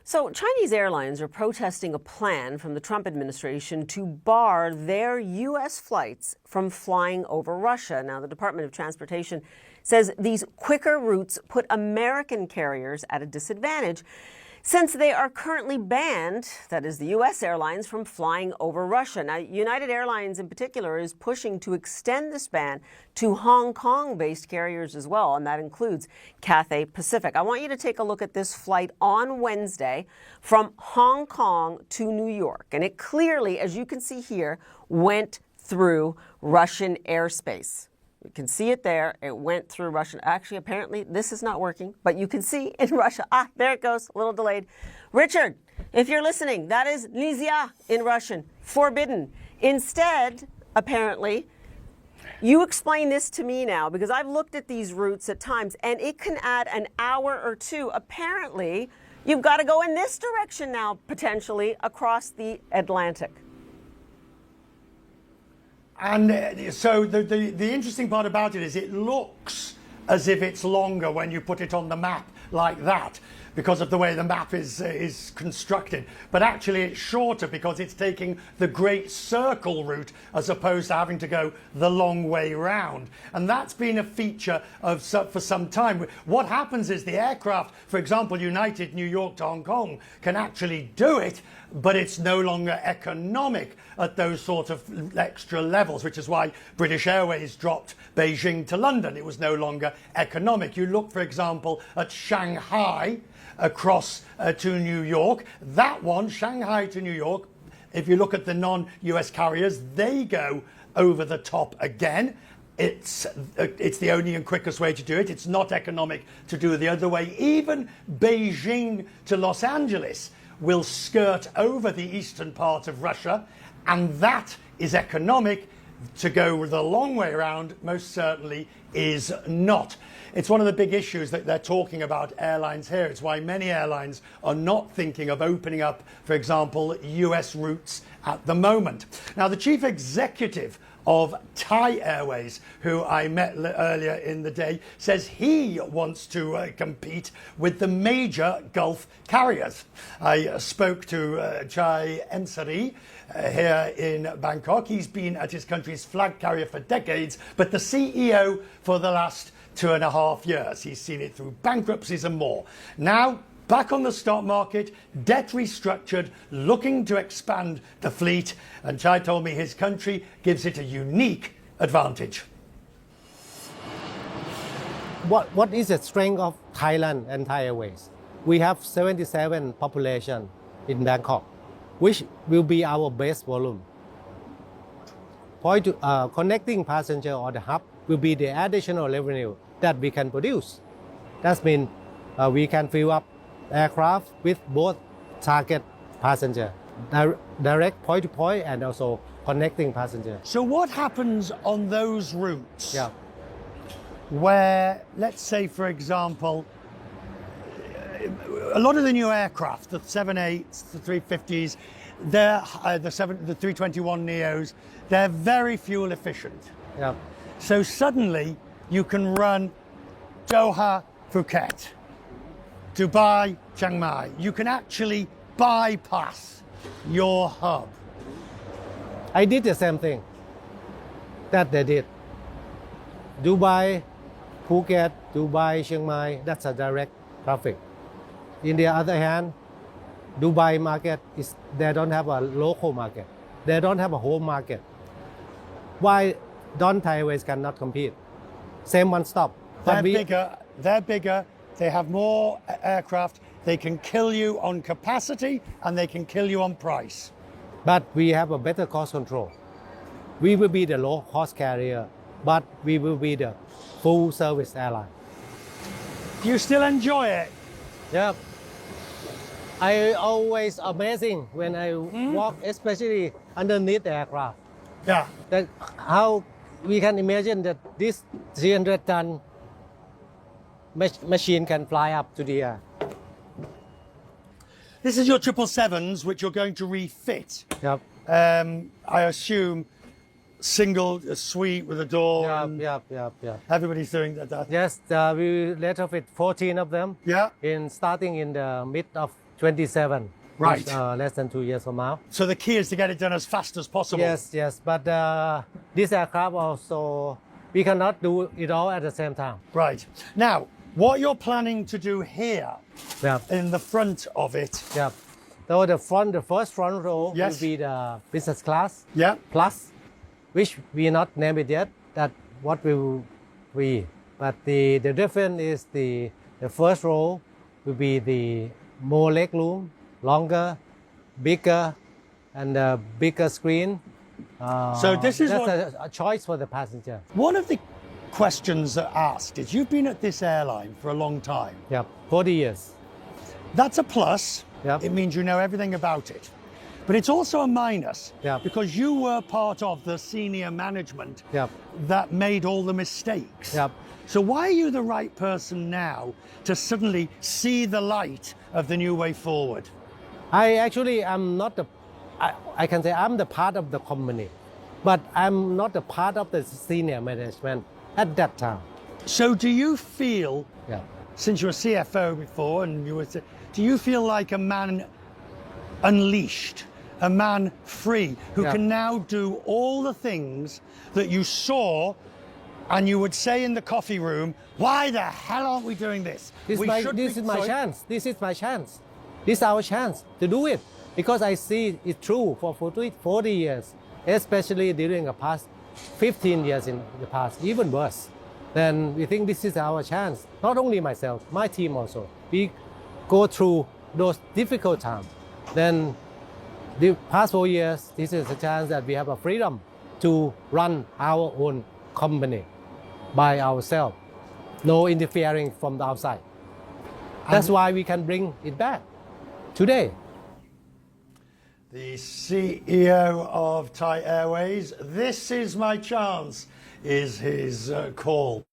So Chinese airlines are protesting a plan from the Trump administration to bar their U.S. flights from flying over Russia. Now, the Department of Transportation says these quicker routes put American carriers at a disadvantage since they are currently banned, that is the U.S. airlines, from flying over Russia. Now, United Airlines in particular is pushing to extend this ban to Hong Kong-based carriers as well, and that includes Cathay Pacific. I want you to take a look at this flight on Wednesday from Hong Kong to New York. And it clearly, as you can see here, went through Russian airspace. You can see it there. It went through Russian. Actually, apparently, this is not working, but you can see in Russia. Ah, there it goes, a little delayed. Richard, if you're listening, that is nizya in Russian, forbidden. Instead, apparently, you explain this to me now, because I've looked at these routes at times, and it can add an hour or two. Apparently, you've got to go in this direction now, potentially, across the Atlantic. And so the interesting part about it is it looks as if it's longer when you put it on the map like that, because of the way the map is constructed. But actually it's shorter because it's taking the Great Circle route as opposed to having to go the long way round. And that's been a feature for some time. What happens is the aircraft, for example, United New York to Hong Kong, can actually do it, but it's no longer economic at those sort of extra levels, which is why British Airways dropped Beijing to London. It was no longer economic. You look, for example, at Shanghai across to New York. That one, Shanghai to New York, if you look at the non-US carriers, they go over the top again. It's the only and quickest way to do it. It's not economic to do it the other way. Even Beijing to Los Angeles will skirt over the eastern part of Russia, and that is economic. To go the long way around most certainly is not. It's one of the big issues that they're talking about airlines here. It's why many airlines are not thinking of opening up, for example, US routes at the moment. Now, the chief executive of Thai Airways, who I met earlier in the day, says he wants to compete with the major Gulf carriers. I spoke to Chai Ensari here in Bangkok. He's been at his country's flag carrier for decades, but the CEO for the last 2.5 years. He's seen it through bankruptcies and more. Now, back on the stock market, debt restructured, looking to expand the fleet, and Chai told me his country gives it a unique advantage. What is the strength of Thailand and Thai Airways? We have 77 population in Bangkok, which will be our base volume. Connecting passenger or the hub will be the additional revenue that we can produce. That means we can fill up aircraft with both target passenger, direct point-to-point, and also connecting passenger. So what happens on those routes? Yeah. Where, let's say, for example, a lot of the new aircraft, the 787s, the 350s, the 321 Neos, they're very fuel efficient. Yeah. So suddenly you can run Doha, Phuket, Dubai, Chiang Mai. You can actually bypass your hub. I did the same thing that they did. Dubai, Phuket, Dubai, Chiang Mai, that's a direct traffic. In the other hand, Dubai market they don't have a local market. They don't have a home market. Why don't Thai Airways cannot compete? Same one stop. They're bigger, they have more aircraft, they can kill you on capacity and they can kill you on price. But we have a better cost control. We will be the low cost carrier, but we will be the full service airline. Do you still enjoy it? Yeah. I always amazing when I walk, especially underneath the aircraft. Yeah. That how we can imagine that this 300-ton machine can fly up to the air. This is your 777s, which you're going to refit. Yep. I assume single suite with a door. Yep. Everybody's doing that. Yes, we retrofit 14 of them. Yeah. Starting in the mid of 27. Right. which, less than 2 years from now. So the key is to get it done as fast as possible. Yes. But this aircraft also, we cannot do it all at the same time. Right. Now, what you're planning to do here Yeah. in the front of it. Yeah. So the first front row Yes. will be the business class Yeah. plus, which we not name it yet. That what will be. But the difference is the first row will be the more leg room, longer, bigger, and a bigger screen. So this is that's a choice for the passenger. One of the questions that asked is you've been at this airline for a long time. Yep, 40 years. That's a plus. Yep. It means you know everything about it. But it's also a minus Yep. because you were part of the senior management Yep. that made all the mistakes. Yep. So why are you the right person now to suddenly see the light of the new way forward? I'm not the, I can say I'm the part of the company, but I'm not the part of the senior management at that time. So do you feel, Yeah. since you were CFO before and you were, do you feel like a man unleashed, a man free, who Yeah. can now do all the things that you saw and you would say in the coffee room, why the hell aren't we doing this? This We should is be- my sorry? chance. This is my chance. This is our chance to do it because I see it true for 40 years, especially during the past 15 years in the past, even worse. Then we think this is our chance. Not only myself, my team also. We go through those difficult times. Then the past 4 years, this is a chance that we have a freedom to run our own company by ourselves. No interfering from the outside. That's why we can bring it back today. The CEO of Thai Airways, this is my chance, is his call.